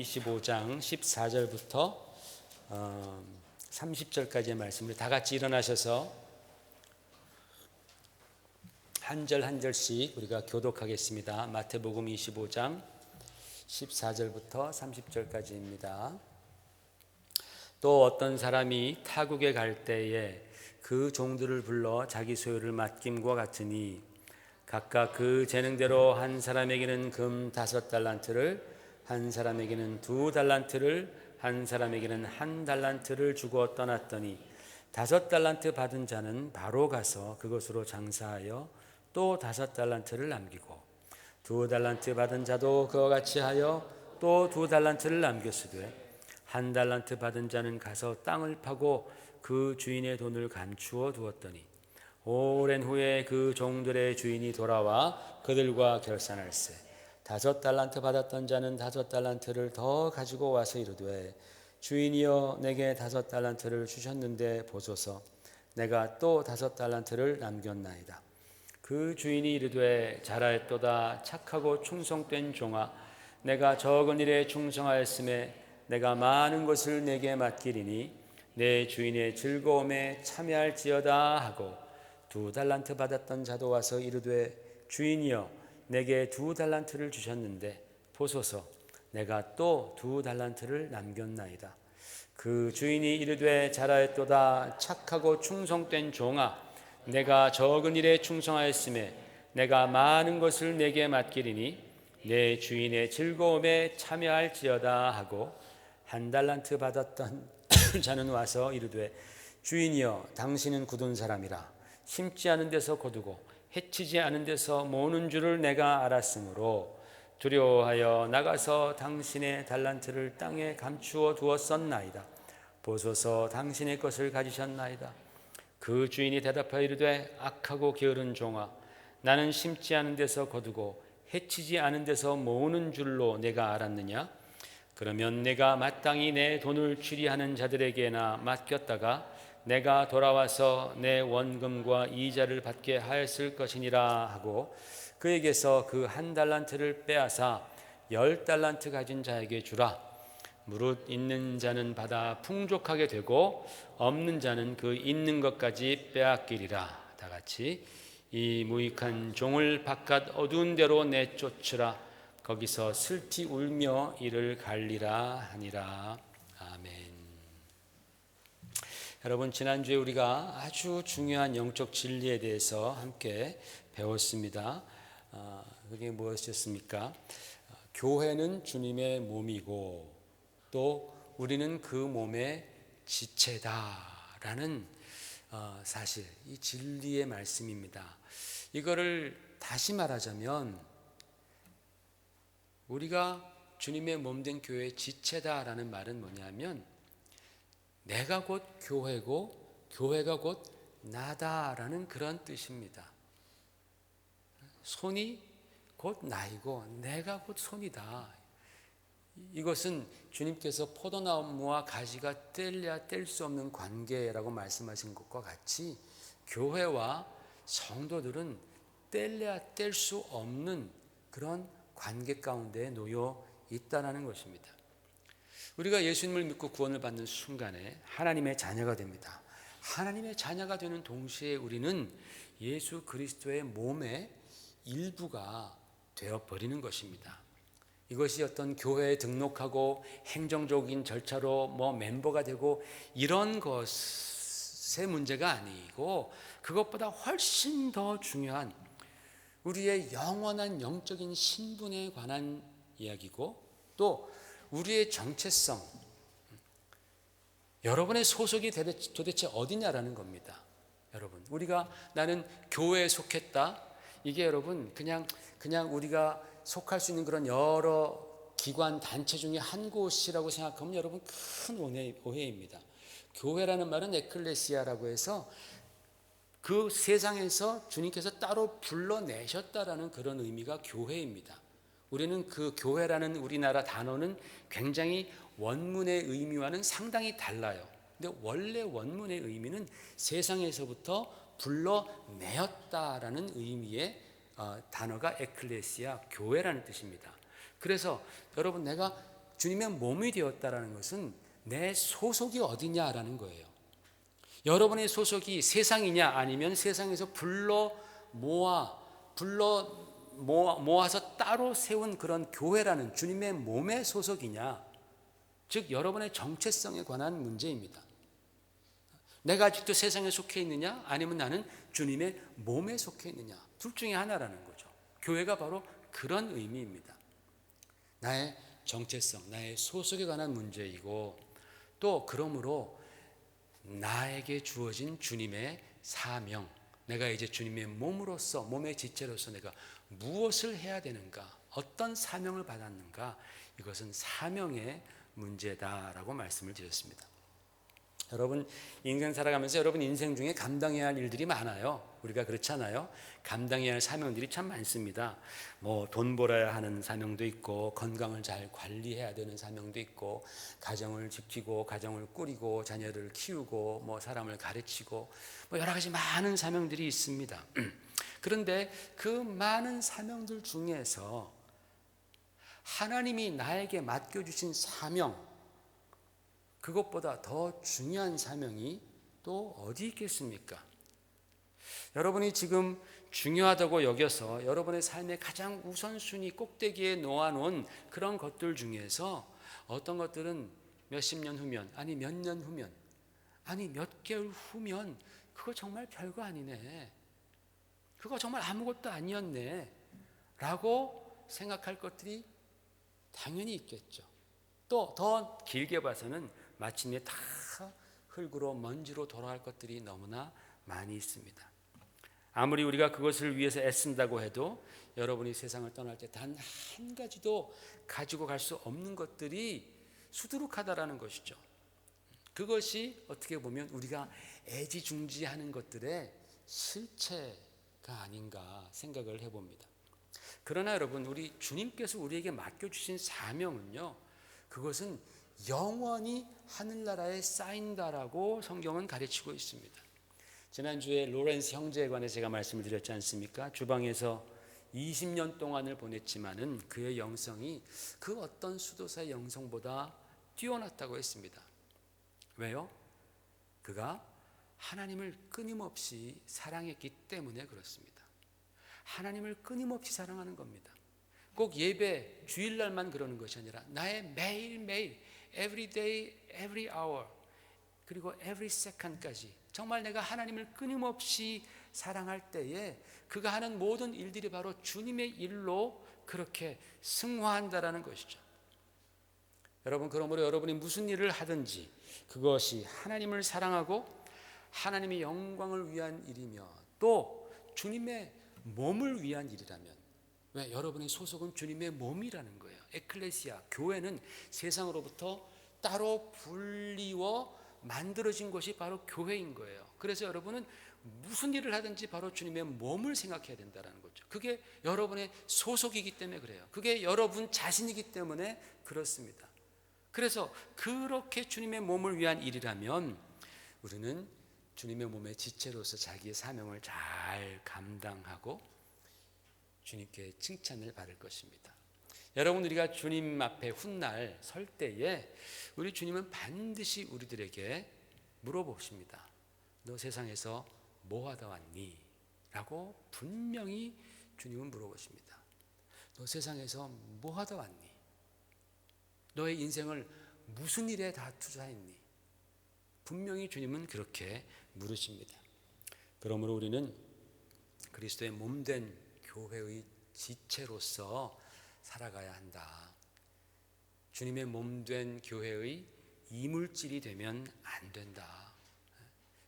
25장 14절부터 30절까지의 말씀을 다 같이 일어나셔서 한 절 한 절씩 우리가 교독하겠습니다. 마태복음 25장 14절부터 30절까지입니다. 또 어떤 사람이 타국에 갈 때에 그 종들을 불러 자기 소유를 맡김과 같으니 각각 그 재능대로 한 사람에게는 금 5달란트를, 한 사람에게는 2달란트를, 한 사람에게는 1달란트를 주고 떠났더니 5달란트 받은 자는 바로 가서 그것으로 장사하여 또 5달란트를 남기고 2달란트 받은 자도 그와 같이 하여 또 2달란트를 남겼으되 1달란트 받은 자는 가서 땅을 파고 그 주인의 돈을 감추어 두었더니 오랜 후에 그 종들의 주인이 돌아와 그들과 결산할세 5달란트 받았던 자는 5달란트를 더 가지고 와서 이르되 주인이여 내게 5달란트를 주셨는데 보소서 내가 또 5달란트를 남겼나이다. 그 주인이 이르되 잘하였도다 착하고 충성된 종아 내가 적은 일에 충성하였음에 내가 많은 것을 내게 맡기리니 내 주인의 즐거움에 참여할지어다 하고 2달란트 받았던 자도 와서 이르되 주인이여 내게 2달란트를 주셨는데 보소서 내가 또 2달란트를 남겼나이다. 그 주인이 이르되 잘하였도다 착하고 충성된 종아 내가 적은 일에 충성하였음에 내가 많은 것을 내게 맡기리니 내 주인의 즐거움에 참여할지어다 하고 1달란트 받았던 자는 와서 이르되 주인이여 당신은 굳은 사람이라 심지 않은 데서 거두고 해치지 않은 데서 모으는 줄을 내가 알았으므로 두려워하여 나가서 당신의 달란트를 땅에 감추어 두었었나이다. 보소서 당신의 것을 가지셨나이다. 그 주인이 대답하여 이르되 악하고 게으른 종아 나는 심지 않은 데서 거두고 해치지 않은 데서 모으는 줄로 내가 알았느냐? 그러면 내가 마땅히 내 돈을 취리하는 자들에게나 맡겼다가 내가 돌아와서 내 원금과 이자를 받게 하였을 것이니라 하고 그에게서 그 1달란트를 빼앗아 10달란트 가진 자에게 주라. 무릇 있는 자는 받아 풍족하게 되고 없는 자는 그 있는 것까지 빼앗기리라. 다 같이 이 무익한 종을 바깥 어두운 데로 내쫓으라. 거기서 슬피 울며 이를 갈리라 하니라. 아멘. 여러분 지난주에 우리가 아주 중요한 영적 진리에 대해서 함께 배웠습니다. 그게 무엇이었습니까? 교회는 주님의 몸이고 또 우리는 그 몸의 지체다라는 사실, 이 진리의 말씀입니다. 이거를 다시 말하자면 우리가 주님의 몸된 교회의 지체다라는 말은 뭐냐면 내가 곧 교회고 교회가 곧 나다라는 그런 뜻입니다. 손이 곧 나이고 내가 곧 손이다. 이것은 주님께서 포도나무와 가지가 뗄래야 뗄 수 없는 관계라고 말씀하신 것과 같이 교회와 성도들은 뗄래야 뗄 수 없는 그런 관계 가운데 놓여 있다는 것입니다. 우리가 예수님을 믿고 구원을 받는 순간에 하나님의 자녀가 됩니다. 하나님의 자녀가 되는 동시에 우리는 예수 그리스도의 몸의 일부가 되어버리는 것입니다. 이것이 어떤 교회에 등록하고 행정적인 절차로 멤버가 되고 이런 것의 문제가 아니고 그것보다 훨씬 더 중요한 우리의 영원한 영적인 신분에 관한 이야기고 또 우리의 정체성, 여러분의 소속이 도대체 어디냐라는 겁니다. 여러분, 우리가 나는 교회에 속했다. 이게 여러분 그냥 우리가 속할 수 있는 그런 여러 기관 단체 중에 한 곳이라고 생각하면 여러분 큰 오해입니다. 교회라는 말은 에클레시아라고 해서 그 세상에서 주님께서 따로 불러내셨다라는 그런 의미가 교회입니다. 우리는 그 교회라는 우리나라 단어는 굉장히 원문의 의미와는 상당히 달라요. 근데 원래 원문의 의미는 세상에서부터 불러내었다라는 의미의 단어가 에클레시아, 교회라는 뜻입니다. 그래서 여러분 내가 주님의 몸이 되었다라는 것은 내 소속이 어디냐라는 거예요. 여러분의 소속이 세상이냐 아니면 세상에서 모아서 따로 세운 그런 교회라는 주님의 몸의 소속이냐, 즉 여러분의 정체성에 관한 문제입니다. 내가 아직도 세상에 속해 있느냐 아니면 나는 주님의 몸에 속해 있느냐, 둘 중에 하나라는 거죠. 교회가 바로 그런 의미입니다. 나의 정체성, 나의 소속에 관한 문제이고, 또 그러므로 나에게 주어진 주님의 사명, 내가 이제 주님의 몸으로서, 몸의 지체로서 내가 무엇을 해야 되는가, 어떤 사명을 받았는가, 이것은 사명의 문제다라고 말씀을 드렸습니다. 여러분 인생 살아가면서 여러분 인생 중에 감당해야 할 일들이 많아요. 우리가 그렇잖아요. 감당해야 할 사명들이 참 많습니다. 뭐 돈 벌어야 하는 사명도 있고, 건강을 잘 관리해야 되는 사명도 있고, 가정을 지키고 가정을 꾸리고 자녀를 키우고 뭐 사람을 가르치고 뭐 여러 가지 많은 사명들이 있습니다. 그런데 그 많은 사명들 중에서 하나님이 나에게 맡겨주신 사명, 그것보다 더 중요한 사명이 또 어디 있겠습니까? 여러분이 지금 중요하다고 여겨서 여러분의 삶의 가장 우선순위 꼭대기에 놓아놓은 그런 것들 중에서 어떤 것들은 몇십 년 후면, 아니 몇 년 후면, 아니 몇 개월 후면 그거 정말 별거 아니네, 그거 정말 아무것도 아니었네 라고 생각할 것들이 당연히 있겠죠. 또 더 길게 봐서는 마침내 다 흙으로 먼지로 돌아갈 것들이 너무나 많이 있습니다. 아무리 우리가 그것을 위해서 애쓴다고 해도 여러분이 세상을 떠날 때 단 한 가지도 가지고 갈 수 없는 것들이 수두룩하다라는 것이죠. 그것이 어떻게 보면 우리가 애지중지하는 것들의 실체가 아닌가 생각을 해봅니다. 그러나 여러분, 우리 주님께서 우리에게 맡겨주신 사명은요, 그것은 영원히 하늘나라에 쌓인다라고 성경은 가르치고 있습니다. 지난주에 로렌스 형제에 관해 제가 말씀을 드렸지 않습니까? 주방에서 20년 동안을 보냈지만은 그의 영성이 그 어떤 수도사의 영성보다 뛰어났다고 했습니다. 왜요? 그가 하나님을 끊임없이 사랑했기 때문에 그렇습니다. 하나님을 끊임없이 사랑하는 겁니다. 꼭 예배, 주일날만 그러는 것이 아니라 나의 매일매일, every day, every hour, 그리고 every second까지 정말 내가 하나님을 끊임없이 사랑할 때에 그가 하는 모든 일들이 바로 주님의 일로 그렇게 승화한다라는 것이죠. 여러분, 그러므로 여러분이 무슨 일을 하든지 그것이 하나님을 사랑하고 하나님의 영광을 위한 일이며 또 주님의 몸을 위한 일이라면, 왜? 여러분의 소속은 주님의 몸이라는 거예요. 에클레시아, 교회는 세상으로부터 따로 분리워 만들어진 것이 바로 교회인 거예요. 그래서 여러분은 무슨 일을 하든지 바로 주님의 몸을 생각해야 된다는 거죠. 그게 여러분의 소속이기 때문에 그래요. 그게 여러분 자신이기 때문에 그렇습니다. 그래서 그렇게 주님의 몸을 위한 일이라면 우리는 주님의 몸의 지체로서 자기의 사명을 잘 감당하고 주님께 칭찬을 받을 것입니다. 여러분, 우리가 주님 앞에 훗날 설 때에 우리 주님은 반드시 우리들에게 물어보십니다. 너 세상에서 뭐 하다 왔니? 라고 분명히 주님은 물어보십니다. 너 세상에서 뭐 하다 왔니? 너의 인생을 무슨 일에 다 투자했니? 분명히 주님은 그렇게 물으십니다. 그러므로 우리는 그리스도의 몸된 교회의 지체로서 살아가야 한다. 주님의 몸된 교회의 이물질이 되면 안 된다.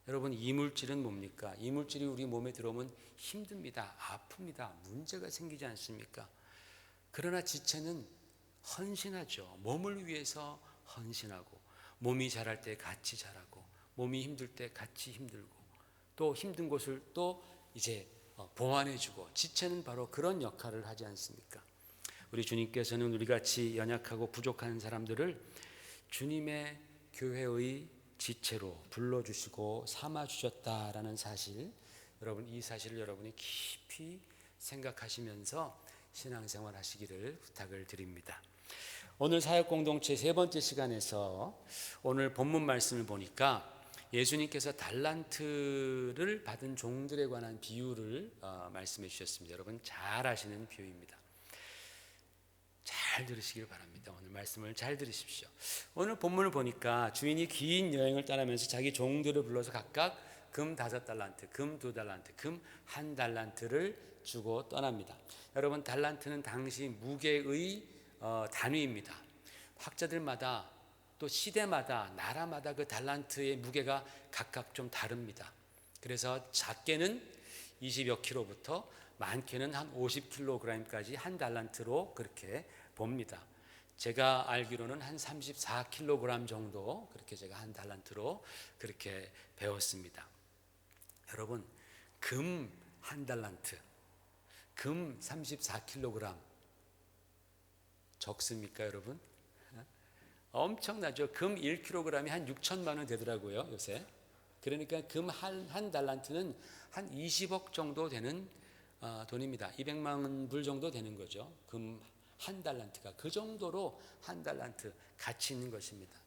여러분, 이물질은 뭡니까? 이물질이 우리 몸에 들어오면 힘듭니다. 아픕니다. 문제가 생기지 않습니까? 그러나 지체는 헌신하죠. 몸을 위해서 헌신하고, 몸이 자랄 때 같이 자라고, 몸이 힘들 때 같이 힘들고, 또 힘든 곳을 또 이제 보완해주고, 지체는 바로 그런 역할을 하지 않습니까? 우리 주님께서는 우리같이 연약하고 부족한 사람들을 주님의 교회의 지체로 불러주시고 삼아주셨다라는 사실, 여러분, 이 사실을 여러분이 깊이 생각하시면서 신앙생활 하시기를 부탁을 드립니다. 오늘 사역공동체 세 번째 시간에서 오늘 본문 말씀을 보니까 예수님께서 달란트를 받은 종들에 관한 비유를 말씀해 주셨습니다. 여러분 잘 아시는 비유입니다. 잘 들으시길 바랍니다. 오늘 말씀을 잘 들으십시오. 오늘 본문을 보니까 주인이 긴 여행을 떠나면서 자기 종들을 불러서 각각 금 5달란트, 금 2달란트, 금 1달란트를 주고 떠납니다. 여러분 달란트는 당시 무게의 단위입니다. 학자들마다 또 시대마다 나라마다 그 달란트의 무게가 각각 좀 다릅니다. 그래서 작게는 20여 킬로부터 많게는 한 50kg까지 한 달란트로 그렇게 봅니다. 제가 알기로는 한 34kg 정도 그렇게 제가 한 달란트로 그렇게 배웠습니다. 여러분 금 한 달란트, 금 34kg 적습니까 여러분? 엄청나죠. 금 1kg이 한 6천만 원 되더라고요 요새. 그러니까 금 한 달란트는 한 20억 정도 되는 돈입니다. 200만 불 정도 되는 거죠. 금 한 달란트가 그 정도로 한 달란트 가치 있는 것입니다.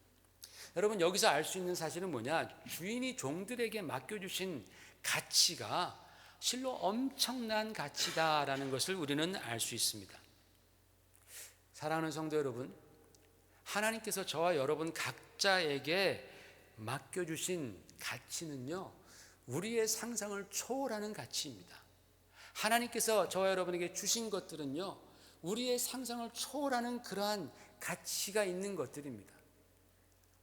여러분 여기서 알 수 있는 사실은 뭐냐? 주인이 종들에게 맡겨주신 가치가 실로 엄청난 가치다라는 것을 우리는 알 수 있습니다. 사랑하는 성도 여러분, 하나님께서 저와 여러분 각자에게 맡겨주신 가치는요 우리의 상상을 초월하는 가치입니다. 하나님께서 저와 여러분에게 주신 것들은요 우리의 상상을 초월하는 그러한 가치가 있는 것들입니다.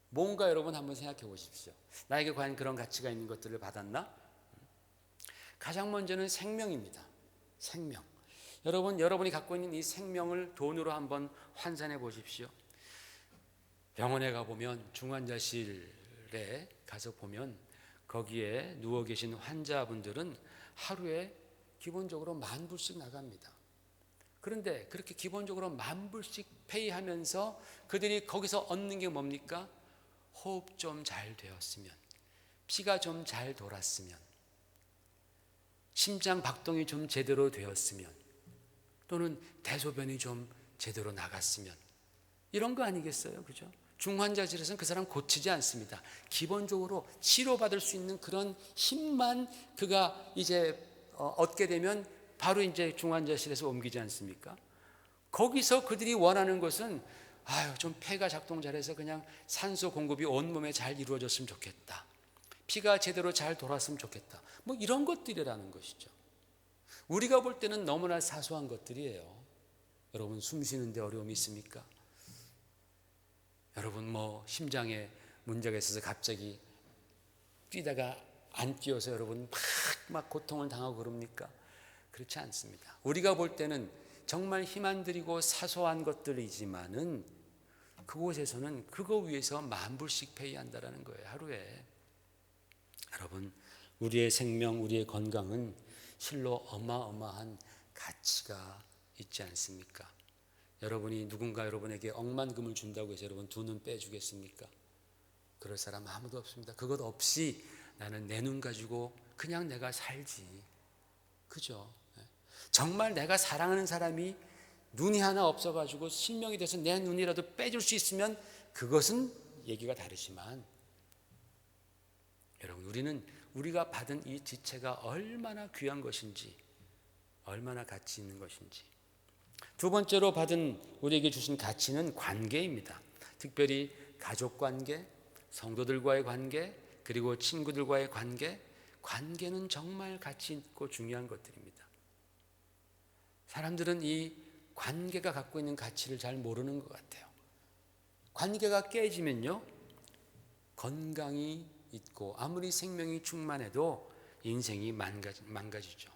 뭔가 여러분 한번 생각해 보십시오. 나에게 과연 그런 가치가 있는 것들을 받았나? 가장 먼저는 생명입니다. 생명. 여러분이 갖고 있는 이 생명을 돈으로 한번 환산해 보십시오. 병원에 가보면 중환자실에 가서 보면 거기에 누워 계신 환자분들은 하루에 기본적으로 10,000불씩 나갑니다. 그런데 그렇게 기본적으로 10,000불씩 페이하면서 그들이 거기서 얻는 게 뭡니까? 호흡 좀 잘 되었으면, 피가 좀 잘 돌았으면, 심장 박동이 좀 제대로 되었으면, 또는 대소변이 좀 제대로 나갔으면, 이런 거 아니겠어요? 그죠? 중환자실에서는 그 사람 고치지 않습니다. 기본적으로 치료받을 수 있는 그런 힘만 그가 이제 얻게 되면 바로 이제 중환자실에서 옮기지 않습니까? 거기서 그들이 원하는 것은 좀 폐가 작동 잘해서 그냥 산소 공급이 온몸에 잘 이루어졌으면 좋겠다. 피가 제대로 잘 돌았으면 좋겠다. 뭐 이런 것들이라는 것이죠. 우리가 볼 때는 너무나 사소한 것들이에요. 여러분 숨 쉬는데 어려움이 있습니까? 여러분 뭐 심장에 문제가 있어서 갑자기 뛰다가 안 뛰어서 여러분 막 고통을 당하고 그럽니까? 그렇지 않습니다. 우리가 볼 때는 정말 힘 안 들이고 사소한 것들이지만은 그곳에서는 그거 위해서 10,000불씩 페이한다라는 거예요. 하루에. 여러분 우리의 생명, 우리의 건강은 실로 어마어마한 가치가 있지 않습니까? 여러분이 누군가 여러분에게 억만금을 준다고 해서 여러분 두 눈 빼주겠습니까? 그럴 사람 아무도 없습니다. 그것 없이 나는 내 눈 가지고 그냥 내가 살지. 그죠? 정말 내가 사랑하는 사람이 눈이 하나 없어가지고 실명이 돼서 내 눈이라도 빼줄 수 있으면 그것은 얘기가 다르지만 여러분 우리는 우리가 받은 이 지체가 얼마나 귀한 것인지, 얼마나 가치 있는 것인지. 두 번째로 받은 우리에게 주신 가치는 관계입니다. 특별히 가족 관계, 성도들과의 관계, 그리고 친구들과의 관계. 관계는 정말 가치 있고 중요한 것들입니다. 사람들은 이 관계가 갖고 있는 가치를 잘 모르는 것 같아요. 관계가 깨지면요 건강이 있고 아무리 생명이 충만해도 인생이 망가지죠.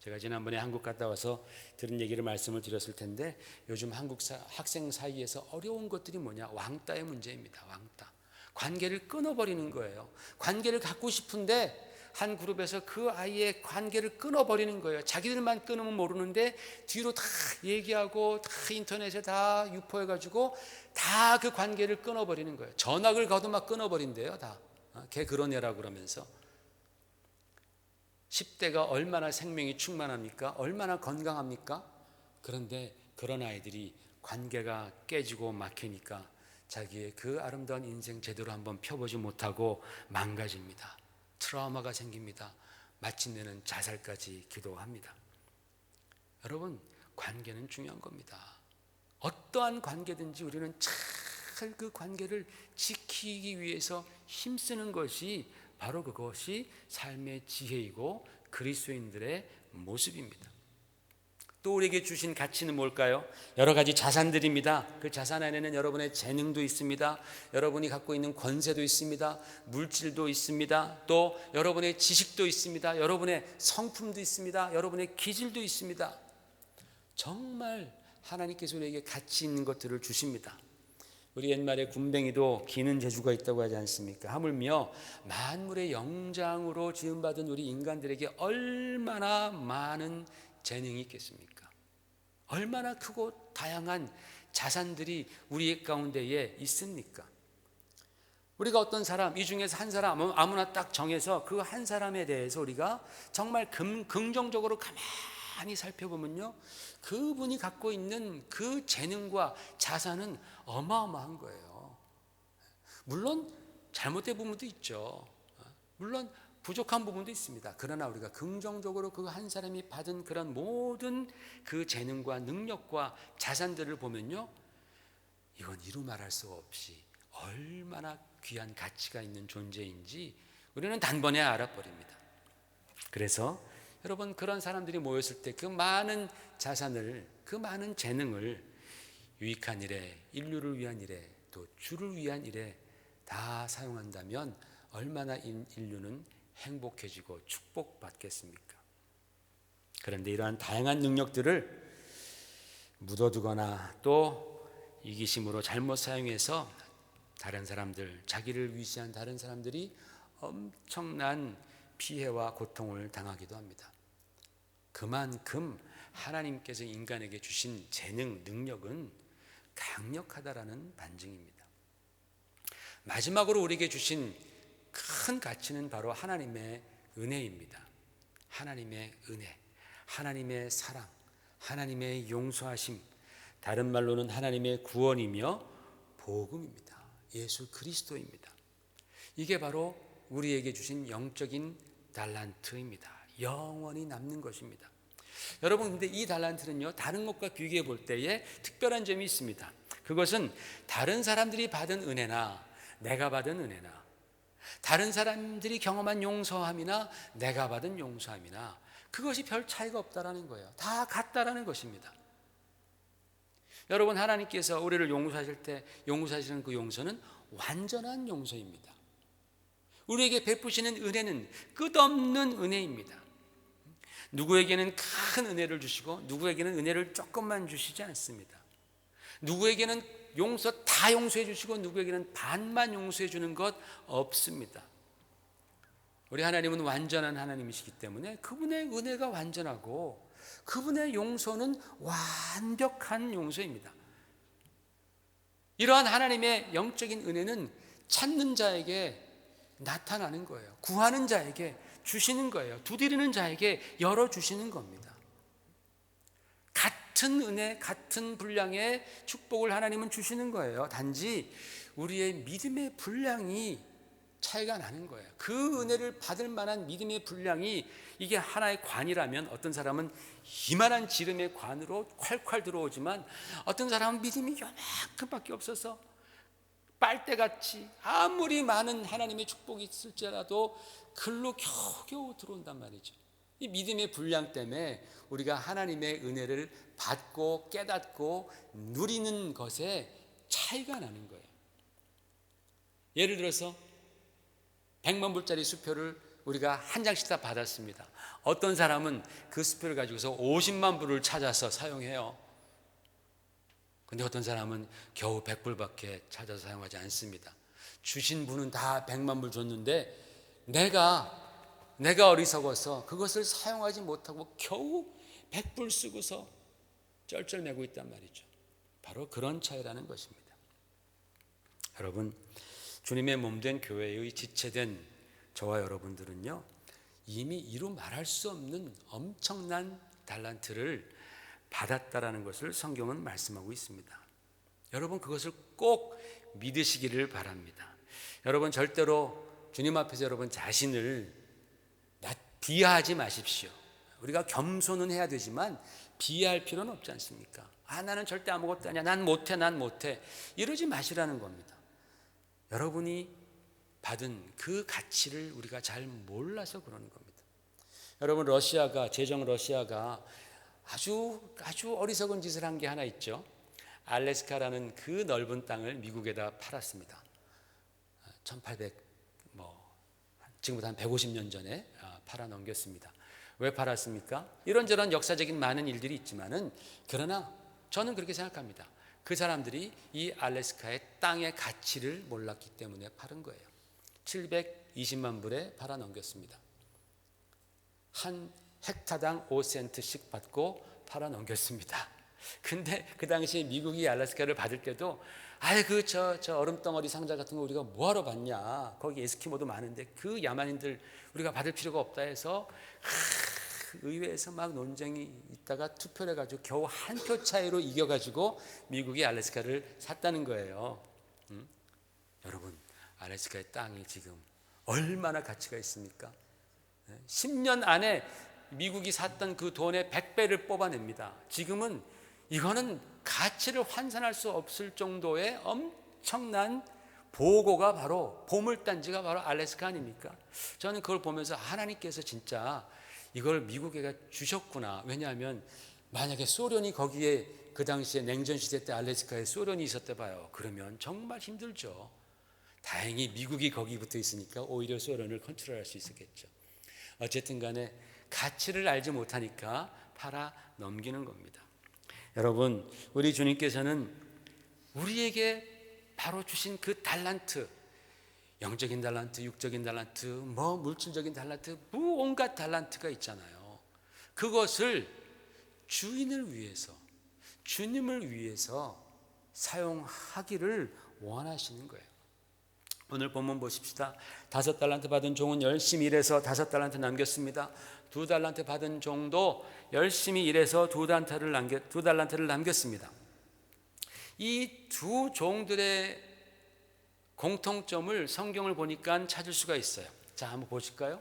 제가 지난번에 한국 갔다 와서 들은 얘기를 말씀을 드렸을 텐데 요즘 한국 학생 사이에서 어려운 것들이 뭐냐? 왕따의 문제입니다. 왕따. 관계를 끊어버리는 거예요. 관계를 갖고 싶은데 한 그룹에서 그 아이의 관계를 끊어버리는 거예요. 자기들만 끊으면 모르는데 뒤로 다 얘기하고 다 인터넷에 다 유포해가지고 다 그 관계를 끊어버리는 거예요. 전학을 가도 막 끊어버린대요. 다. 걔 그런 애라고 그러면서. 10대가 얼마나 생명이 충만합니까? 얼마나 건강합니까? 그런데 그런 아이들이 관계가 깨지고 막히니까 자기의 그 아름다운 인생 제대로 한번 펴보지 못하고 망가집니다. 트라우마가 생깁니다. 마침내는 자살까지 기도합니다. 여러분, 관계는 중요한 겁니다. 어떠한 관계든지 우리는 잘 그 관계를 지키기 위해서 힘쓰는 것이 바로 그것이 삶의 지혜이고 그리스도인들의 모습입니다. 또 우리에게 주신 가치는 뭘까요? 여러 가지 자산들입니다. 그 자산 안에는 여러분의 재능도 있습니다. 여러분이 갖고 있는 권세도 있습니다. 물질도 있습니다. 또 여러분의 지식도 있습니다. 여러분의 성품도 있습니다. 여러분의 기질도 있습니다. 정말 하나님께서 우리에게 가치 있는 것들을 주십니다. 우리 옛말에 군뱅이도 기는 재주가 있다고 하지 않습니까? 하물며 만물의 영장으로 지음받은 우리 인간들에게 얼마나 많은 재능이 있겠습니까? 얼마나 크고 다양한 자산들이 우리 가운데에 있습니까? 우리가 어떤 사람, 이 중에서 한 사람 아무나 딱 정해서 그 한 사람에 대해서 우리가 정말 긍정적으로 가만히 살펴보면요, 그분이 갖고 있는 그 재능과 자산은 어마어마한 거예요. 물론 잘못된 부분도 있죠. 물론 부족한 부분도 있습니다. 그러나 우리가 긍정적으로 그 한 사람이 받은 그런 모든 그 재능과 능력과 자산들을 보면요, 이건 이루 말할 수 없이 얼마나 귀한 가치가 있는 존재인지 우리는 단번에 알아버립니다. 그래서 여러분, 그런 사람들이 모였을 때 그 많은 자산을, 그 많은 재능을 유익한 일에, 인류를 위한 일에, 또 주를 위한 일에 다 사용한다면 얼마나 인류는 행복해지고 축복받겠습니까? 그런데 이러한 다양한 능력들을 묻어두거나 또 이기심으로 잘못 사용해서 다른 사람들, 자기를 위시한 다른 사람들이 엄청난 피해와 고통을 당하기도 합니다. 그만큼 하나님께서 인간에게 주신 재능, 능력은 강력하다라는 반증입니다. 마지막으로 우리에게 주신 큰 가치는 바로 하나님의 은혜입니다. 하나님의 은혜, 하나님의 사랑, 하나님의 용서하심, 다른 말로는 하나님의 구원이며 복음입니다. 예수 그리스도입니다. 이게 바로 우리에게 주신 영적인 달란트입니다. 영원히 남는 것입니다. 여러분, 근데 이 달란트는요, 다른 것과 비교해 볼 때에 특별한 점이 있습니다. 그것은 다른 사람들이 받은 은혜나 내가 받은 은혜나 다른 사람들이 경험한 용서함이나 내가 받은 용서함이나 그것이 별 차이가 없다라는 거예요. 다 같다라는 것입니다. 여러분, 하나님께서 우리를 용서하실 때 용서하시는 그 용서는 완전한 용서입니다. 우리에게 베푸시는 은혜는 끝없는 은혜입니다. 누구에게는 큰 은혜를 주시고 누구에게는 은혜를 조금만 주시지 않습니다. 누구에게는 용서 다 용서해 주시고 누구에게는 반만 용서해 주는 것 없습니다. 우리 하나님은 완전한 하나님이시기 때문에 그분의 은혜가 완전하고 그분의 용서는 완벽한 용서입니다. 이러한 하나님의 영적인 은혜는 찾는 자에게 나타나는 거예요. 구하는 자에게 주시는 거예요. 두드리는 자에게 열어주시는 겁니다. 같은 은혜, 같은 분량의 축복을 하나님은 주시는 거예요. 단지 우리의 믿음의 분량이 차이가 나는 거예요. 그 은혜를 받을 만한 믿음의 분량이 이게 하나의 관이라면 어떤 사람은 이만한 지름의 관으로 콸콸 들어오지만 어떤 사람은 믿음이 요만큼밖에 없어서 빨대같이 아무리 많은 하나님의 축복이 있을지라도 글로 겨우겨우 들어온단 말이죠. 이 믿음의 분량 때문에 우리가 하나님의 은혜를 받고 깨닫고 누리는 것에 차이가 나는 거예요. 예를 들어서 100만 불짜리 수표를 우리가 한 장씩 다 받았습니다. 어떤 사람은 그 수표를 가지고서 50만 불을 찾아서 사용해요. 근데 어떤 사람은 겨우 100불밖에 찾아서 사용하지 않습니다. 주신 분은 다 100만 불 줬는데 내가 어리석어서 그것을 사용하지 못하고 겨우 100불 쓰고서 쩔쩔매고 있단 말이죠. 바로 그런 차이라는 것입니다. 여러분, 주님의 몸된 교회의 지체된 저와 여러분들은요, 이미 이루 말할 수 없는 엄청난 달란트를 받았다라는 것을 성경은 말씀하고 있습니다. 여러분 그것을 꼭 믿으시기를 바랍니다. 여러분 절대로 주님 앞에서 여러분 자신을 비하하지 마십시오. 우리가 겸손은 해야 되지만 비하할 필요는 없지 않습니까? 나는 절대 아무것도 아니야. 난 못해. 이러지 마시라는 겁니다. 여러분이 받은 그 가치를 우리가 잘 몰라서 그러는 겁니다. 여러분 제정 러시아가 아주 어리석은 짓을 한 게 하나 있죠. 알래스카라는 그 넓은 땅을 미국에다 팔았습니다. 1800 지금부터 한 150년 전에 팔아 넘겼습니다. 왜 팔았습니까? 이런저런 역사적인 많은 일들이 있지만은 그러나 저는 그렇게 생각합니다. 그 사람들이 이 알래스카의 땅의 가치를 몰랐기 때문에 팔은 거예요. 720만 불에 팔아 넘겼습니다. 한 헥타당 5센트씩 받고 팔아 넘겼습니다. 근데 그 당시에 미국이 알래스카를 받을 때도 저 얼음덩어리 상자 같은 거 우리가 뭐하러 받냐, 거기 에스키모도 많은데 그 야만인들 우리가 받을 필요가 없다 해서 의회에서 막 논쟁이 있다가 투표를 해가지고 겨우 한 표 차이로 이겨가지고 미국이 알래스카를 샀다는 거예요. 여러분 알래스카의 땅이 지금 얼마나 가치가 있습니까? 10년 안에 미국이 샀던 그 돈의 100배를 뽑아냅니다. 지금은 이거는 가치를 환산할 수 없을 정도의 엄청난 보고가 바로 보물단지가 바로 알래스카 아닙니까? 저는 그걸 보면서 하나님께서 진짜 이걸 미국에게 주셨구나. 왜냐하면 만약에 소련이 거기에 그 당시에 냉전시대 때 알래스카에 소련이 있었대 봐요. 그러면 정말 힘들죠. 다행히 미국이 거기 붙어 있으니까 오히려 소련을 컨트롤할 수 있었겠죠. 어쨌든 간에 가치를 알지 못하니까 팔아 넘기는 겁니다. 여러분 우리 주님께서는 우리에게 바로 주신 그 달란트, 영적인 달란트, 육적인 달란트, 물질적인 달란트, 무온갖 달란트가 있잖아요. 그것을 주인을 위해서, 주님을 위해서 사용하기를 원하시는 거예요. 오늘 본문 보십시다. 5달란트 받은 종은 열심히 일해서 5달란트 남겼습니다. 2달란트 받은 종도 열심히 일해서 2달란트를 남겼습니다. 이 두 종들의 공통점을 성경을 보니까 찾을 수가 있어요. 자, 한번 보실까요?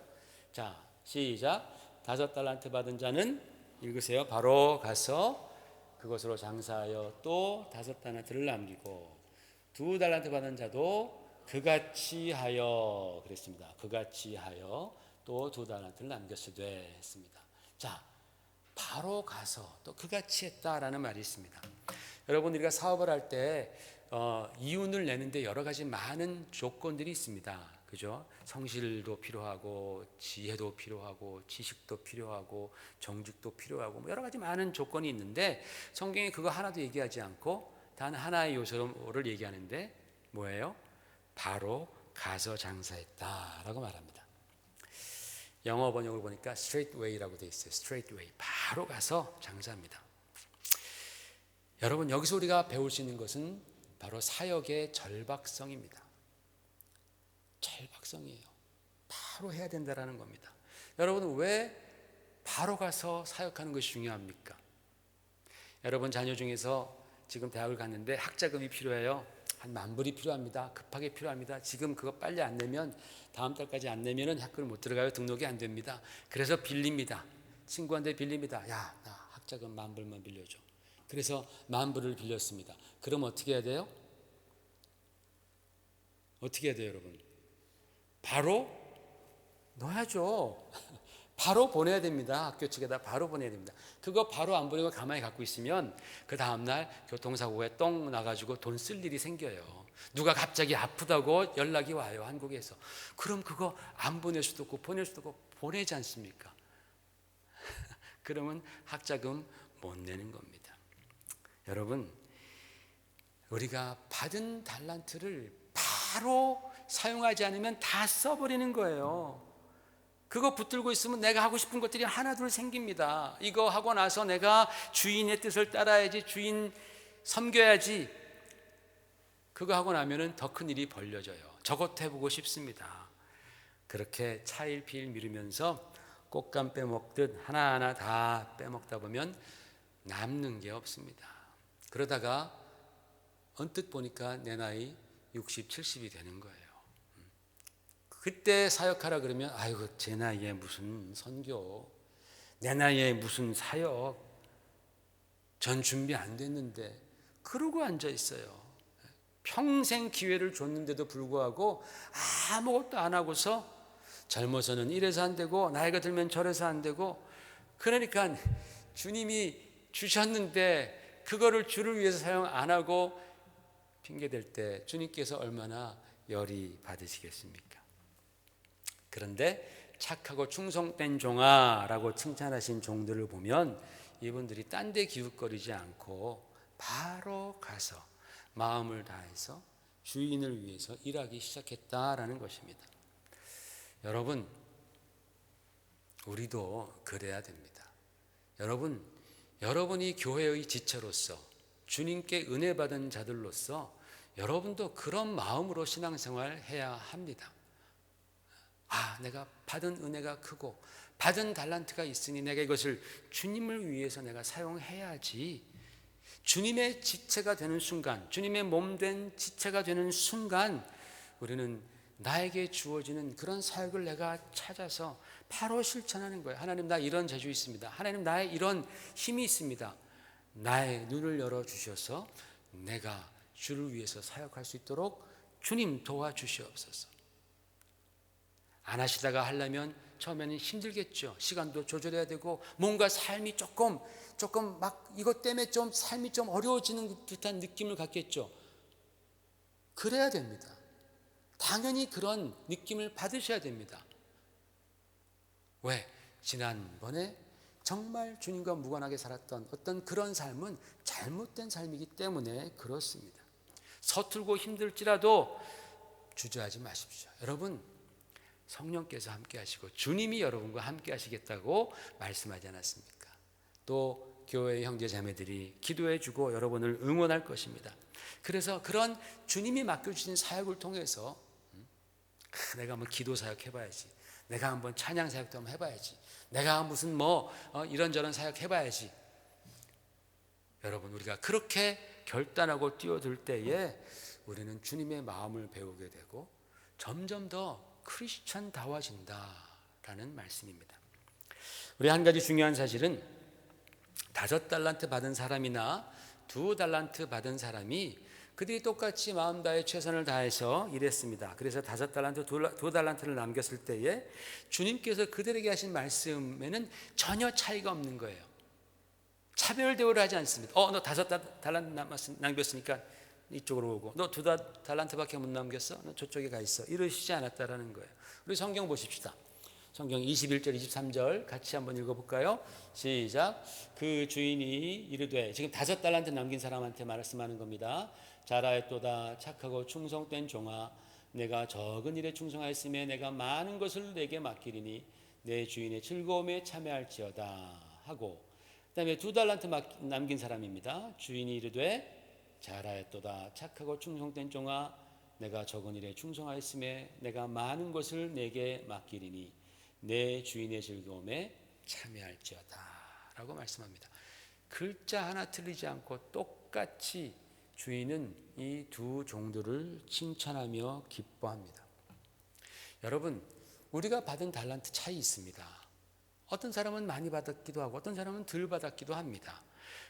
자, 시작. 5달란트 받은 자는 읽으세요. 바로 가서 그것으로 장사하여 또 5달란트를 남기고, 2달란트 받은 자도 그같이 하여 그랬습니다. 그같이 하여 또 2달란트를 남겼으되 했습니다. 자, 바로 가서 또 그같이 했다라는 말이 있습니다. 여러분 우리가 사업을 할 때 이윤을 내는데 여러 가지 많은 조건들이 있습니다. 그죠? 성실도 필요하고 지혜도 필요하고 지식도 필요하고 정직도 필요하고 여러 가지 많은 조건이 있는데 성경이 그거 하나도 얘기하지 않고 단 하나의 요소를 얘기하는데 뭐예요? 바로 가서 장사했다라고 말합니다. 영어 번역을 보니까 straight way라고 되어 있어요. straight way. 바로 가서 장사합니다. 여러분 여기서 우리가 배울 수 있는 것은 바로 사역의 절박성입니다. 절박성이에요. 바로 해야 된다라는 겁니다. 여러분 왜 바로 가서 사역하는 것이 중요합니까? 여러분 자녀 중에서 지금 대학을 갔는데 학자금이 필요해요. 한 10,000불이 필요합니다. 급하게 필요합니다. 지금 그거 빨리 안 내면 다음 달까지 안 내면은 학교를 못 들어가요. 등록이 안 됩니다. 그래서 빌립니다. 친구한테 빌립니다. 야, 나 학자금 10,000불만 빌려줘. 그래서 10,000불을 빌렸습니다. 그럼 어떻게 해야 돼요? 어떻게 해야 돼요, 여러분? 바로 넣어야죠. 바로 보내야 됩니다. 학교 측에다 바로 보내야 됩니다. 그거 바로 안 보내고 가만히 갖고 있으면 그 다음날 교통사고에 똥 나가지고 돈 쓸 일이 생겨요. 누가 갑자기 아프다고 연락이 와요, 한국에서. 그럼 그거 안 보낼 수도 없고 보낼 수도 없고 보내지 않습니까? 그러면 학자금 못 내는 겁니다. 여러분 우리가 받은 달란트를 바로 사용하지 않으면 다 써버리는 거예요. 그거 붙들고 있으면 내가 하고 싶은 것들이 하나둘 생깁니다. 이거 하고 나서 내가 주인의 뜻을 따라야지, 주인 섬겨야지. 그거 하고 나면은 더 큰 일이 벌려져요. 저것도 해보고 싶습니다. 그렇게 차일피일 미루면서 꽃감 빼먹듯 하나하나 다 빼먹다 보면 남는 게 없습니다. 그러다가 언뜻 보니까 내 나이 60, 70이 되는 거예요. 그때 사역하라 그러면 아이고 제 나이에 무슨 선교, 내 나이에 무슨 사역, 전 준비 안 됐는데 그러고 앉아 있어요. 평생 기회를 줬는데도 불구하고 아무것도 안 하고서 젊어서는 이래서 안 되고 나이가 들면 저래서 안 되고, 그러니까 주님이 주셨는데 그거를 주를 위해서 사용 안 하고 핑계댈 때 주님께서 얼마나 열이 받으시겠습니까? 그런데 착하고 충성된 종아라고 칭찬하신 종들을 보면 이분들이 딴 데 기웃거리지 않고 바로 가서 마음을 다해서 주인을 위해서 일하기 시작했다라는 것입니다. 여러분, 우리도 그래야 됩니다. 여러분이 교회의 지체로서 주님께 은혜 받은 자들로서 여러분도 그런 마음으로 신앙생활 해야 합니다. 내가 받은 은혜가 크고 받은 달란트가 있으니 내가 이것을 주님을 위해서 내가 사용해야지. 주님의 지체가 되는 순간, 주님의 몸된 지체가 되는 순간 우리는 나에게 주어지는 그런 사역을 내가 찾아서 바로 실천하는 거예요. 하나님, 나 이런 재주 있습니다. 하나님, 나의 이런 힘이 있습니다. 나의 눈을 열어주셔서 내가 주를 위해서 사역할 수 있도록 주님 도와주시옵소서. 안 하시다가 하려면 처음에는 힘들겠죠. 시간도 조절해야 되고 뭔가 삶이 조금 막 이것 때문에 좀 삶이 좀 어려워지는 듯한 느낌을 갖겠죠. 그래야 됩니다. 당연히 그런 느낌을 받으셔야 됩니다. 왜? 지난번에 정말 주님과 무관하게 살았던 어떤 그런 삶은 잘못된 삶이기 때문에 그렇습니다. 서툴고 힘들지라도 주저하지 마십시오. 여러분, 성령께서 함께 하시고 주님이 여러분과 함께 하시겠다고 말씀하지 않았습니까? 또 교회의 형제 자매들이 기도해 주고 여러분을 응원할 것입니다. 그래서 그런 주님이 맡겨주신 사역을 통해서 내가 한번 기도 사역 해봐야지, 내가 한번 찬양 사역도 한번 해봐야지, 내가 무슨 이런저런 사역 해봐야지. 여러분, 우리가 그렇게 결단하고 뛰어들 때에 우리는 주님의 마음을 배우게 되고 점점 더 크리스천다워진다라는 말씀입니다. 우리 한 가지 중요한 사실은 5달란트 받은 사람이나 2달란트 받은 사람이 그들이 똑같이 마음 다해 최선을 다해서 일했습니다. 그래서 5달란트, 2달란트를 남겼을 때에 주님께서 그들에게 하신 말씀에는 전혀 차이가 없는 거예요. 차별 대우를 하지 않습니다. 너 5달란트 남겼으니까 이쪽으로 오고, 너 2달란트밖에 못 남겼어? 너 저쪽에 가 있어. 이러시지 않았다라는 거예요. 우리 성경 보십시다. 성경 21절 23절 같이 한번 읽어볼까요? 시작. 그 주인이 이르되, 지금 5달란트 남긴 사람한테 말씀하는 겁니다. 잘하였도다 착하고 충성된 종아, 내가 적은 일에 충성하였으며 내가 많은 것을 내게 맡기리니 내 주인의 즐거움에 참여할지어다 하고, 그 다음에 2달란트 남긴 사람입니다. 주인이 이르되 잘하였도다 착하고 충성된 종아, 내가 적은 일에 충성하였음에 내가 많은 것을 내게 맡기리니 내 주인의 즐거움에 참여할지어다 라고 말씀합니다. 글자 하나 틀리지 않고 똑같이 주인은 이 두 종들을 칭찬하며 기뻐합니다. 여러분, 우리가 받은 달란트 차이 있습니다. 어떤 사람은 많이 받았기도 하고 어떤 사람은 덜 받았기도 합니다.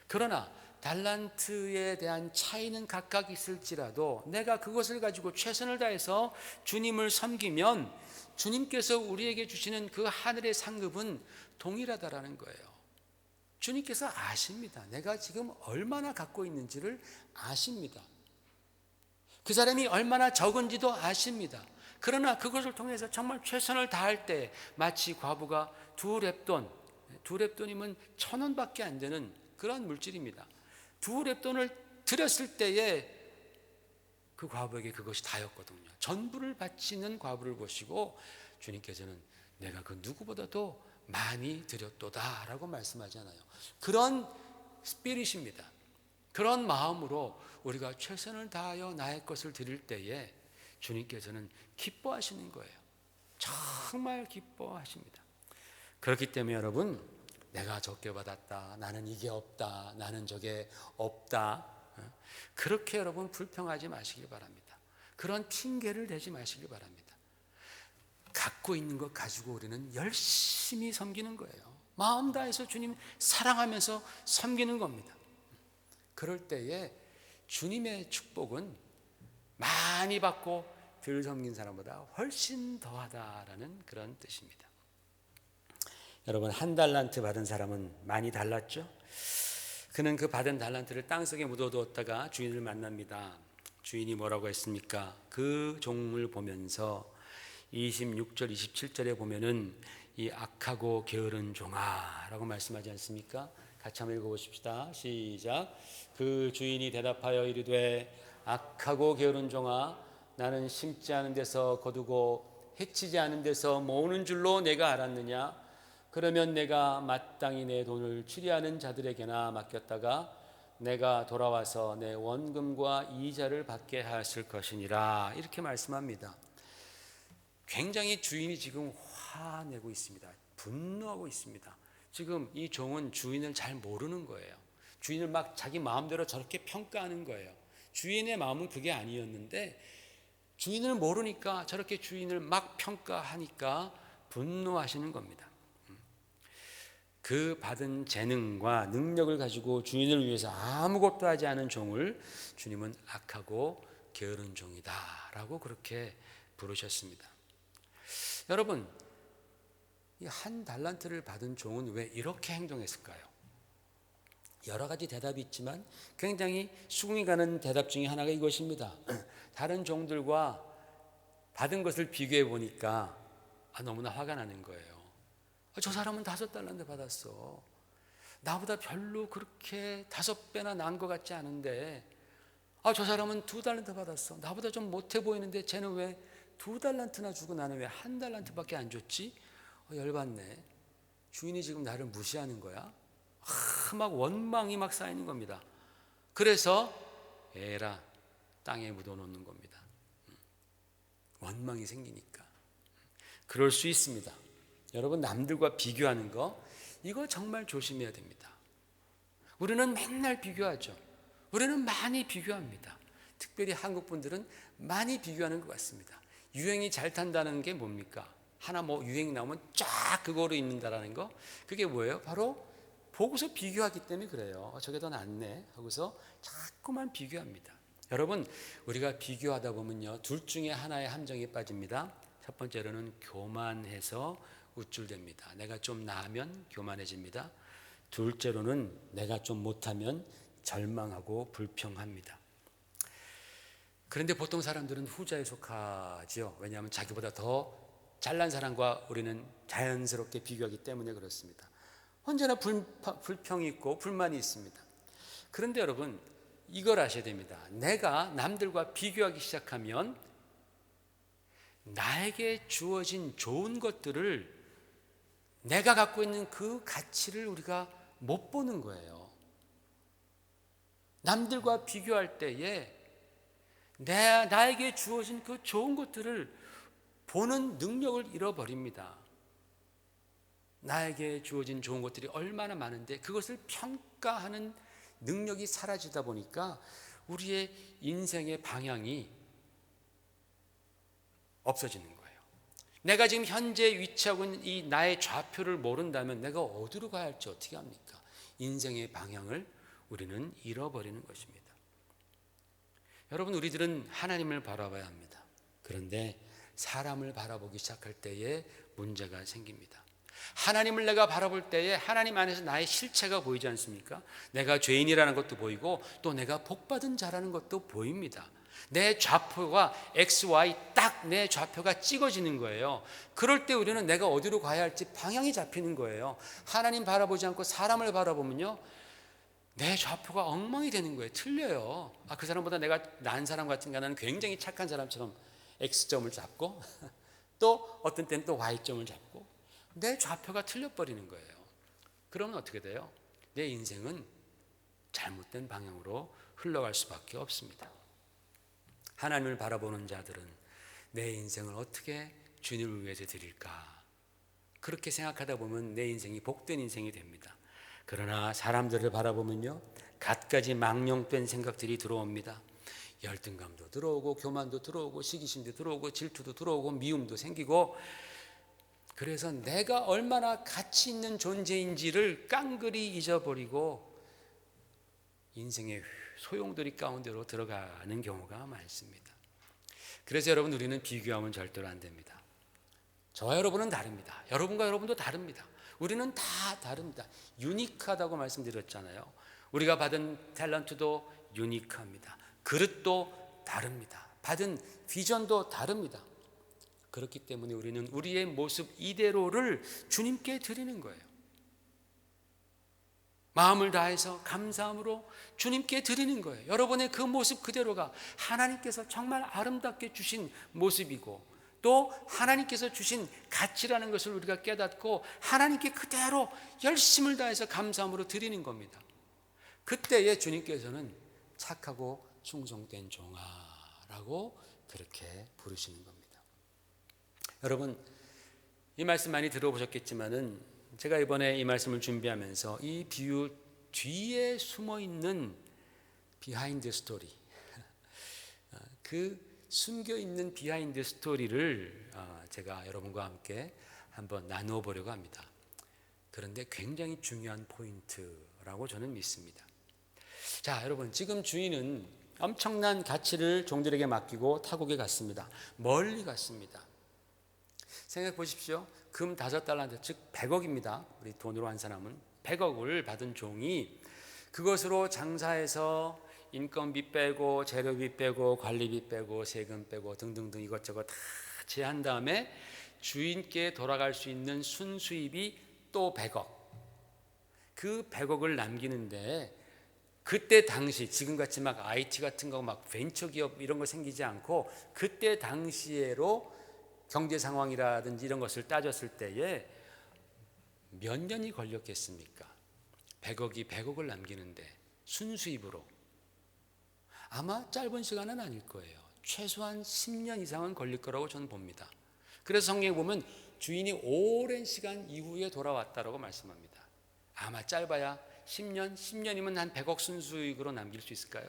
그러나 달란트에 대한 차이는 각각 있을지라도 내가 그것을 가지고 최선을 다해서 주님을 섬기면 주님께서 우리에게 주시는 그 하늘의 상급은 동일하다라는 거예요. 주님께서 아십니다. 내가 지금 얼마나 갖고 있는지를 아십니다. 그 사람이 얼마나 적은지도 아십니다. 그러나 그것을 통해서 정말 최선을 다할 때 마치 과부가 2렙돈이면 1,000원밖에 안 되는 그런 물질입니다. 2렙돈을 드렸을 때에 그 과부에게 그것이 다였거든요. 전부를 바치는 과부를 보시고 주님께서는 내가 그 누구보다도 많이 드렸도다 라고 말씀하잖아요. 그런 스피릿입니다. 그런 마음으로 우리가 최선을 다하여 나의 것을 드릴 때에 주님께서는 기뻐하시는 거예요. 정말 기뻐하십니다. 그렇기 때문에 여러분, 내가 적게 받았다, 나는 이게 없다, 나는 저게 없다, 그렇게 여러분 불평하지 마시길 바랍니다. 그런 핑계를 대지 마시길 바랍니다. 갖고 있는 것 가지고 우리는 열심히 섬기는 거예요. 마음 다해서 주님 사랑하면서 섬기는 겁니다. 그럴 때에 주님의 축복은 많이 받고 덜 섬긴 사람보다 훨씬 더하다라는 그런 뜻입니다. 여러분, 한 달란트 받은 사람은 많이 달랐죠? 그는 그 받은 달란트를 땅속에 묻어두었다가 주인을 만납니다. 주인이 뭐라고 했습니까? 그 종을 보면서 26절 27절에 보면은 이 악하고 게으른 종아 라고 말씀하지 않습니까? 같이 한번 읽어보십시다. 시작. 그 주인이 대답하여 이르되 악하고 게으른 종아, 나는 심지 않은 데서 거두고 해치지 않은 데서 모으는 줄로 내가 알았느냐? 그러면 내가 마땅히 내 돈을 추리하는 자들에게나 맡겼다가 내가 돌아와서 내 원금과 이자를 받게 하였을 것이니라. 이렇게 말씀합니다. 굉장히 주인이 지금 화내고 있습니다. 분노하고 있습니다. 지금 이 종은 주인을 잘 모르는 거예요. 주인을 막 자기 마음대로 저렇게 평가하는 거예요. 주인의 마음은 그게 아니었는데 주인을 모르니까 저렇게 주인을 막 평가하니까 분노하시는 겁니다. 그 받은 재능과 능력을 가지고 주인을 위해서 아무것도 하지 않은 종을 주님은 악하고 게으른 종이다 라고 그렇게 부르셨습니다. 여러분, 이 한 달란트를 받은 종은 왜 이렇게 행동했을까요? 여러 가지 대답이 있지만 굉장히 수긍이 가는 대답 중에 하나가 이것입니다. 다른 종들과 받은 것을 비교해 보니까 너무나 화가 나는 거예요. 저 사람은 5달란트 받았어. 나보다 별로 그렇게 5배나 난 것 같지 않은데 저 사람은 2달란트 받았어. 나보다 좀 못해 보이는데 쟤는 왜 2달란트나 주고 나는 왜 1달란트밖에 안 줬지? 열받네. 주인이 지금 나를 무시하는 거야? 막 원망이 막 쌓이는 겁니다. 그래서 에라 땅에 묻어놓는 겁니다. 원망이 생기니까. 그럴 수 있습니다. 여러분, 남들과 비교하는 거 이거 정말 조심해야 됩니다. 우리는 맨날 비교하죠. 우리는 많이 비교합니다. 특별히 한국 분들은 많이 비교하는 것 같습니다. 유행이 잘 탄다는 게 뭡니까? 하나 유행이 나오면 쫙 그거로 입는다라는 거, 그게 뭐예요? 바로 보고서 비교하기 때문에 그래요. 저게 더 낫네 하고서 자꾸만 비교합니다. 여러분, 우리가 비교하다 보면요, 둘 중에 하나의 함정에 빠집니다. 첫 번째로는 교만해서 우쭐댑니다. 내가 좀 나으면 교만해집니다. 둘째로는 내가 좀 못하면 절망하고 불평합니다. 그런데 보통 사람들은 후자에 속하죠. 왜냐하면 자기보다 더 잘난 사람과 우리는 자연스럽게 비교하기 때문에 그렇습니다. 언제나 불평이 있고 불만이 있습니다. 그런데 여러분, 이걸 아셔야 됩니다. 내가 남들과 비교하기 시작하면 나에게 주어진 좋은 것들을, 내가 갖고 있는 그 가치를 우리가 못 보는 거예요. 남들과 비교할 때에 나에게 주어진 그 좋은 것들을 보는 능력을 잃어버립니다. 나에게 주어진 좋은 것들이 얼마나 많은데 그것을 평가하는 능력이 사라지다 보니까 우리의 인생의 방향이 없어지는 거예요. 내가 지금 현재 위치하고 있는 이 나의 좌표를 모른다면 내가 어디로 가야 할지 어떻게 합니까? 인생의 방향을 우리는 잃어버리는 것입니다. 여러분, 우리들은 하나님을 바라봐야 합니다. 그런데 사람을 바라보기 시작할 때에 문제가 생깁니다. 하나님을 내가 바라볼 때에 하나님 안에서 나의 실체가 보이지 않습니까? 내가 죄인이라는 것도 보이고 또 내가 복받은 자라는 것도 보입니다. 내 좌표가 XY 딱 내 좌표가 찍어지는 거예요. 그럴 때 우리는 내가 어디로 가야 할지 방향이 잡히는 거예요. 하나님 바라보지 않고 사람을 바라보면요, 내 좌표가 엉망이 되는 거예요. 틀려요. 그 사람보다 내가 나은 사람 같은가, 나는 굉장히 착한 사람처럼 X점을 잡고 또 어떤 때는 또 Y점을 잡고 내 좌표가 틀려버리는 거예요. 그러면 어떻게 돼요? 내 인생은 잘못된 방향으로 흘러갈 수밖에 없습니다. 하나님을 바라보는 자들은 내 인생을 어떻게 주님을 위해서 드릴까? 그렇게 생각하다 보면 내 인생이 복된 인생이 됩니다. 그러나 사람들을 바라보면요, 갖가지 망령된 생각들이 들어옵니다. 열등감도 들어오고 교만도 들어오고 시기심도 들어오고 질투도 들어오고 미움도 생기고, 그래서 내가 얼마나 가치 있는 존재인지를 깡그리 잊어버리고 인생의 소용돌이 가운데로 들어가는 경우가 많습니다. 그래서 여러분, 우리는 비교하면 절대로 안 됩니다. 저와 여러분은 다릅니다. 여러분과 여러분도 다릅니다. 우리는 다 다릅니다. 유니크하다고 말씀드렸잖아요. 우리가 받은 탤런트도 유니크합니다. 그릇도 다릅니다. 받은 비전도 다릅니다. 그렇기 때문에 우리는 우리의 모습 이대로를 주님께 드리는 거예요. 마음을 다해서 감사함으로 주님께 드리는 거예요. 여러분의 그 모습 그대로가 하나님께서 정말 아름답게 주신 모습이고, 또 하나님께서 주신 가치라는 것을 우리가 깨닫고 하나님께 그대로 열심을 다해서 감사함으로 드리는 겁니다. 그때에 주님께서는 착하고 충성된 종아라고 그렇게 부르시는 겁니다. 여러분, 이 말씀 많이 들어보셨겠지만은 제가 이번에 이 말씀을 준비하면서 이 비유 뒤에 숨어있는 비하인드 스토리, 그 숨겨있는 비하인드 스토리를 제가 여러분과 함께 한번 나누어 보려고 합니다. 그런데 굉장히 중요한 포인트라고 저는 믿습니다. 자, 여러분, 지금 주인은 엄청난 가치를 종들에게 맡기고 타국에 갔습니다. 멀리 갔습니다. 생각해 보십시오. 금 5달란트, 즉 100억입니다. 우리 돈으로 환산하면 100억을 받은 종이 그것으로 장사해서 인건비 빼고 재료비 빼고 관리비 빼고 세금 빼고 등등등 이것저것 다 제한 다음에 주인께 돌아갈 수 있는 순수입이 또 100억. 그 100억을 남기는데 그때 당시 지금같이 막 IT 같은 거 막 벤처기업 이런 거 생기지 않고 그때 당시에로 경제 상황이라든지 이런 것을 따졌을 때에 몇 년이 걸렸겠습니까? 100억이 100억을 남기는데 순수입으로 아마 짧은 시간은 아닐 거예요. 최소한 10년 이상은 걸릴 거라고 저는 봅니다. 그래서 성경에 보면 주인이 오랜 시간 이후에 돌아왔다라고 말씀합니다. 아마 짧아야 10년, 10년이면 한 100억 순수익으로 남길 수 있을까요?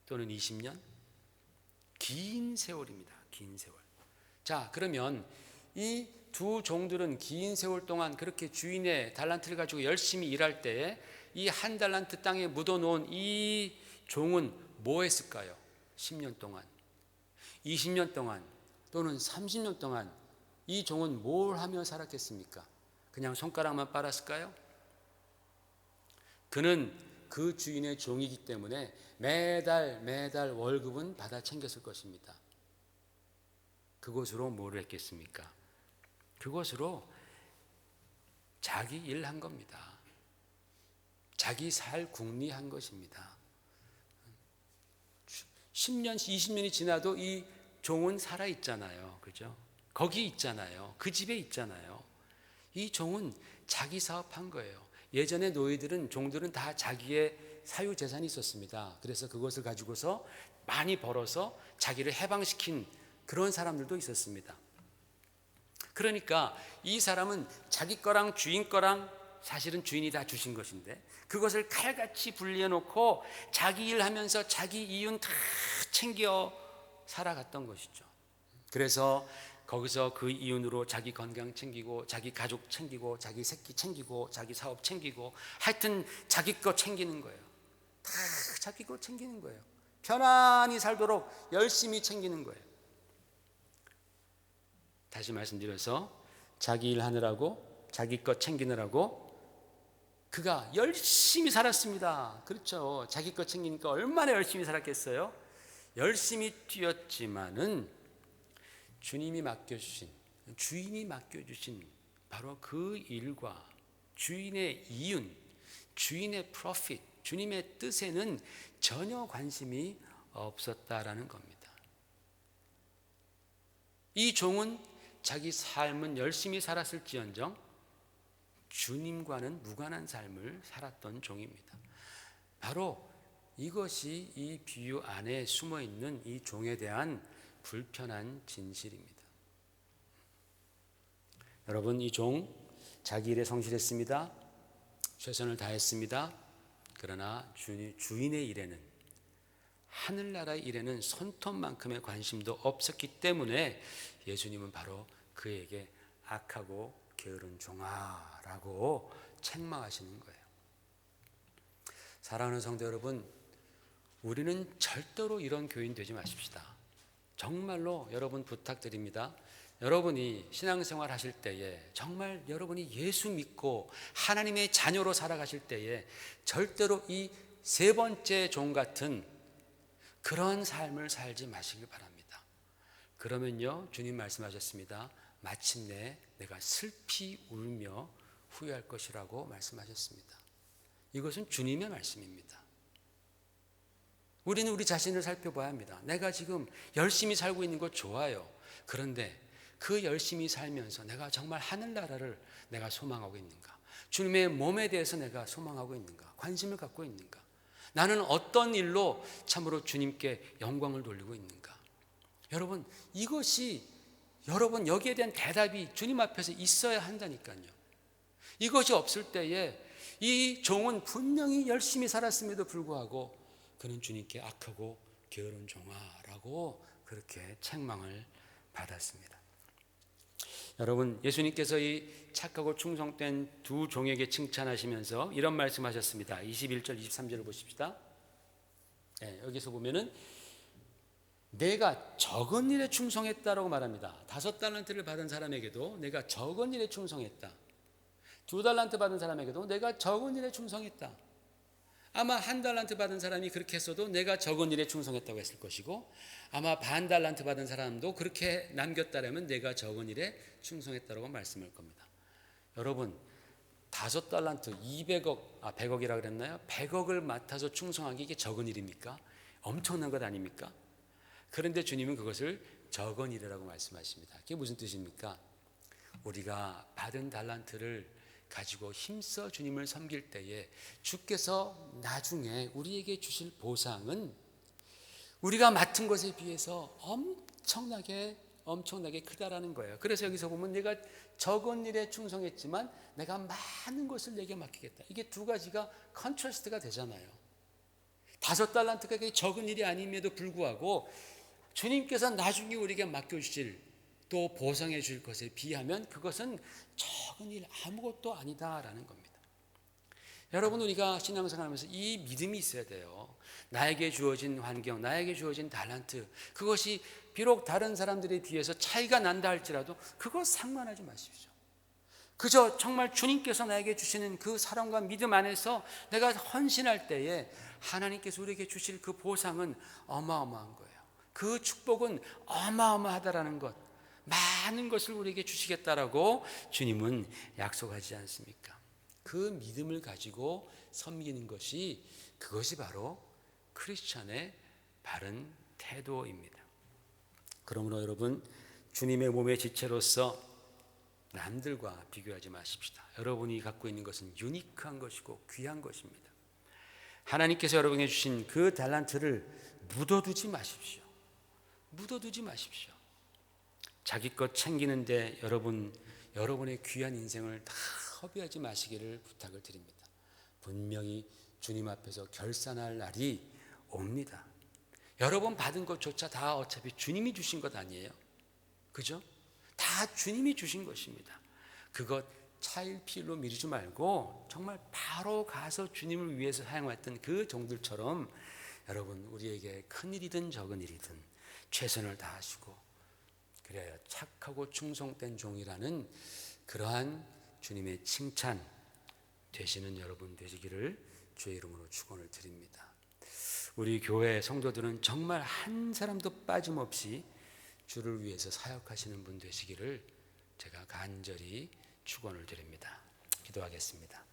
또는 20년? 긴 세월입니다. 긴 세월. 자, 그러면 이 두 종들은 긴 세월 동안 그렇게 주인의 달란트를 가지고 열심히 일할 때에 이 한 달란트 땅에 묻어놓은 이 종은 뭐 했을까요? 10년 동안, 20년 동안, 또는 30년 동안 이 종은 뭘 하며 살았겠습니까? 그냥 손가락만 빨았을까요? 그는 그 주인의 종이기 때문에 매달 월급은 받아 챙겼을 것입니다. 그것으로 뭘 했겠습니까? 그것으로 자기 일한 겁니다. 자기 살 궁리한 것입니다. 10년, 20년이 지나도 이 종은 살아있잖아요. 그죠? 거기 있잖아요. 그 집에 있잖아요. 이 종은 자기 사업한 거예요. 예전에 노예들은, 종들은 다 자기의 사유재산이 있었습니다. 그래서 그것을 가지고서 많이 벌어서 자기를 해방시킨 그런 사람들도 있었습니다. 그러니까 이 사람은 자기 거랑 주인 거랑 사실은 주인이 다 주신 것인데 그것을 칼같이 분리해 놓고 자기 일하면서 자기 이윤 다 챙겨 살아갔던 것이죠. 그래서 거기서 그 이윤으로 자기 건강 챙기고 자기 가족 챙기고 자기 새끼 챙기고 자기 사업 챙기고 하여튼 자기 거 챙기는 거예요. 다 자기 거 챙기는 거예요. 편안히 살도록 열심히 챙기는 거예요. 다시 말씀드려서 자기 일 하느라고 자기 것 챙기느라고 그가 열심히 살았습니다. 그렇죠. 자기 것 챙기니까 얼마나 열심히 살았겠어요. 열심히 뛰었지만은 주님이 맡겨주신, 주인이 맡겨주신 바로 그 일과 주인의 이윤, 주인의 프로핏, 주님의 뜻에는 전혀 관심이 없었다라는 겁니다. 이 종은 자기 삶은 열심히 살았을지언정 주님과는 무관한 삶을 살았던 종입니다. 바로 이것이 이 비유 안에 숨어있는 이 종에 대한 불편한 진실입니다. 여러분, 이 종 자기 일에 성실했습니다. 최선을 다했습니다. 그러나 주인의 일에는, 하늘나라의 일에는 손톱만큼의 관심도 없었기 때문에 예수님은 바로 그에게 악하고 게으른 종아라고 책망하시는 거예요. 사랑하는 성도 여러분, 우리는 절대로 이런 교인 되지 마십시다. 정말로 여러분 부탁드립니다. 여러분이 신앙생활 하실 때에, 정말 여러분이 예수 믿고 하나님의 자녀로 살아가실 때에 절대로 이 세 번째 종 같은 그런 삶을 살지 마시길 바랍니다. 그러면요, 주님 말씀하셨습니다. 마침내 내가 슬피 울며 후회할 것이라고 말씀하셨습니다. 이것은 주님의 말씀입니다. 우리는 우리 자신을 살펴봐야 합니다. 내가 지금 열심히 살고 있는 것 좋아요. 그런데 그 열심히 살면서 내가 정말 하늘나라를 내가 소망하고 있는가? 주님의 몸에 대해서 내가 소망하고 있는가? 관심을 갖고 있는가? 나는 어떤 일로 참으로 주님께 영광을 돌리고 있는가? 여러분, 이것이 여러분 여기에 대한 대답이 주님 앞에서 있어야 한다니까요. 이것이 없을 때에 이 종은 분명히 열심히 살았음에도 불구하고 그는 주님께 악하고 게으른 종아라고 그렇게 책망을 받았습니다. 여러분, 예수님께서 이 착하고 충성된 두 종에게 칭찬하시면서 이런 말씀하셨습니다. 21절 23절을 보십시다. 여기서 보면은 내가 적은 일에 충성했다라고 말합니다. 5달란트를 받은 사람에게도 내가 적은 일에 충성했다. 2달란트 받은 사람에게도 내가 적은 일에 충성했다. 아마 1달란트 받은 사람이 그렇게 했어도 내가 적은 일에 충성했다고 했을 것이고, 아마 반 달란트 받은 사람도 그렇게 남겼다라면 내가 적은 일에 충성했다고 말씀할 겁니다. 여러분, 5달란트 100억이라고 그랬나요? 100억을 맡아서 충성하기, 이게 적은 일입니까? 엄청난 것 아닙니까? 그런데 주님은 그것을 적은 일이라고 말씀하십니다. 그게 무슨 뜻입니까? 우리가 받은 달란트를 가지고 힘써 주님을 섬길 때에 주께서 나중에 우리에게 주실 보상은 우리가 맡은 것에 비해서 엄청나게 크다라는 거예요. 그래서 여기서 보면 내가 적은 일에 충성했지만 내가 많은 것을 내게 맡기겠다. 이게 두 가지가 컨트라스트가 되잖아요. 5달란트가 적은 일이 아님에도 불구하고 주님께서 나중에 우리에게 맡겨주실, 또 보상해 줄 것에 비하면 그것은 적은 일, 아무것도 아니다라는 겁니다. 여러분, 우리가 신앙생활하면서 이 믿음이 있어야 돼요. 나에게 주어진 환경, 나에게 주어진 달란트, 그것이 비록 다른 사람들에 비해서 차이가 난다 할지라도 그것 상관하지 마십시오. 그저 정말 주님께서 나에게 주시는 그 사랑과 믿음 안에서 내가 헌신할 때에 하나님께서 우리에게 주실 그 보상은 어마어마한 거예요. 그 축복은 어마어마하다라는 것, 많은 것을 우리에게 주시겠다라고 주님은 약속하지 않습니까? 그 믿음을 가지고 섬기는 것이, 그것이 바로 크리스찬의 바른 태도입니다. 그러므로 여러분, 주님의 몸의 지체로서 남들과 비교하지 마십시다. 여러분이 갖고 있는 것은 유니크한 것이고 귀한 것입니다. 하나님께서 여러분에게 주신 그 달란트를 묻어두지 마십시오. 묻어두지 마십시오. 자기 것 챙기는데 여러분의 귀한 인생을 다 허비하지 마시기를 부탁을 드립니다. 분명히 주님 앞에서 결산할 날이 옵니다. 여러분 받은 것조차 다 어차피 주님이 주신 것 아니에요? 그죠? 다 주님이 주신 것입니다. 그것 차일피일로 미루지 말고 정말 바로 가서 주님을 위해서 사용했던 그 종들처럼 여러분, 우리에게 큰 일이든 적은 일이든 최선을 다하시고, 그래야 착하고 충성된 종이라는 그러한 주님의 칭찬 되시는 여러분 되시기를 주의 이름으로 축원을 드립니다. 우리 교회 성도들은 정말 한 사람도 빠짐없이 주를 위해서 사역하시는 분 되시기를 제가 간절히 축원을 드립니다. 기도하겠습니다.